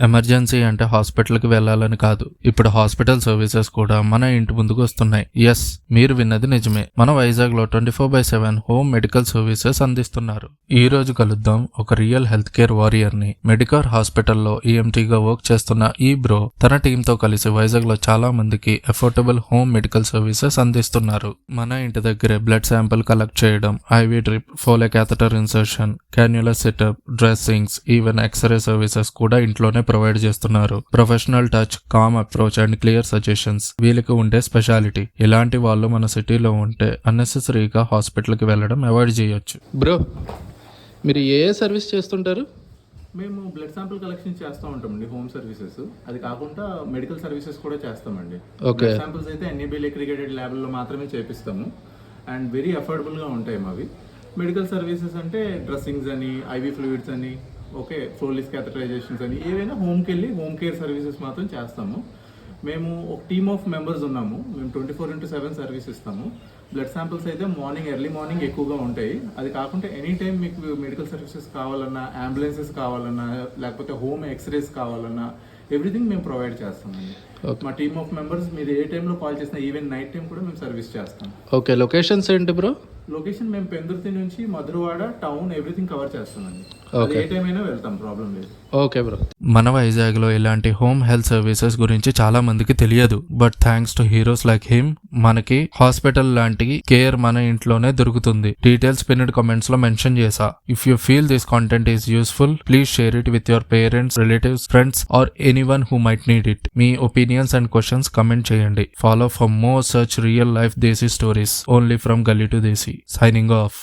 Emergency అంటే హాస్పిటల్కి వెళ్లాలని కాదు, ఇప్పుడు హాస్పిటల్ సర్వీసెస్ కూడా మన ఇంటి ముందుకు వస్తున్నాయి. ఎస్, మీరు విన్నది నిజమే. మన వైజాగ్ లో 24/7 హోమ్ మెడికల్ సర్వీసెస్ అందిస్తున్నారు. ఈ రోజు కలుద్దాం ఒక రియల్ హెల్త్ కేర్ వారియర్ ని. మెడికర్ హాస్పిటల్లో ఈఎంటీగా వర్క్ చేస్తున్న ఈ బ్రో తన టీమ్ తో కలిసి వైజాగ్ లో చాలా మందికి అఫోర్డబుల్ హోమ్ మెడికల్ సర్వీసెస్ అందిస్తున్నారు. మన ఇంటి దగ్గరే బ్లడ్ శాంపిల్ కలెక్ట్ చేయడం, IV drip, Foley catheter insertion, cannula setup, dressings, even x-ray services కూడా ఇంట్లోనే ప్రొవైడ్ చేస్తున్నారు. Professional touch, calm approach and clear suggestions వీళ్ళకి ఉండే స్పెషాలిటీ. ఇలాంటి వాళ్ళు మన సిటీలో ఉంటే అన్నెసెసరీగా హాస్పిటల్ కి వెళ్ళడం అవాయిడ్ చేయొచ్చు. బ్రో, మీరు ఏ సర్వీస్ చేస్తుంటారు? మేము బ్లడ్ శాంపుల్ కలెక్షన్ చేస్తూ ఉంటామండి, హోమ్ సర్వీసెస్. అది కాకుండా మెడికల్ సర్వీసెస్ కూడా చేస్తామండి. బ్లడ్ శాంపుల్స్ అయితే ఎన్ఏబిఎల్ అక్రిడిటెడ్ ల్యాబ్లో మాత్రమే చేపిస్తాము అండ్ వెరీ అఫోర్డబుల్గా ఉంటాయి మావి. మెడికల్ సర్వీసెస్ అంటే డ్రెస్సింగ్స్ అని, ఐవీ ఫ్లూయిడ్స్ అని, ఓకే, ఫ్లోలిస్ క్యాథటరైజేషన్స్ అని, ఏవైనా హోమ్కి వెళ్ళి హోమ్ కేర్ సర్వీసెస్ మాత్రం చేస్తాము. మేము ఒక టీమ్ ఆఫ్ మెంబర్స్ ఉన్నాము. మేము 24/7 సర్వీస్ ఇస్తాము. బ్లడ్ శాంపిల్స్ అయితే ఎర్లీ మార్నింగ్ ఎక్కువగా ఉంటాయి. అది కాకుండా ఎనీ టైం మీకు మెడికల్ సర్వీసెస్ కావాలన్నా, అంబులెన్సెస్ కావాలన్నా, లేకపోతే హోమ్ ఎక్స్రేస్ కావాలన్నా ఎవ్రీథింగ్ మేము ప్రొవైడ్ చేస్తామండి. మా టీమ్ ఆఫ్ మెంబర్స్ మీరు ఏ టైంలో కాల్ చేసినా, ఈవెన్ నైట్ టైం కూడా మేము సర్వీస్ చేస్తాం. ఓకే, లొకేషన్స్ ఏంటి బ్రో? లొకేషన్ మేము పెందుర్తి నుంచి మధురవాడ టౌన్ ఎవ్రీథింగ్ కవర్ చేస్తామండి. ఏ టైం అయినా వెళ్తాం, ప్రాబ్లం లేదు. Okay bro. మన వైజాగ్ లో ఇలాంటి హోమ్ హెల్త్ సర్వీసెస్ గురించి చాలా మందికి తెలియదు. But thanks to heroes like him మనకి హాస్పిటల్ లాంటి కేర్ మన ఇంట్లోనే దొరుకుతుంది. డీటెయిల్స్ పిన్డ్ కామెంట్స్ లో మెన్షన్ చేసా. If you feel this content is useful, please share it with your parents, relatives, friends or anyone who might need it. మీ opinions and questions comment చేయండి. Follow for more such real life desi stories only from galli to desi. Signing off.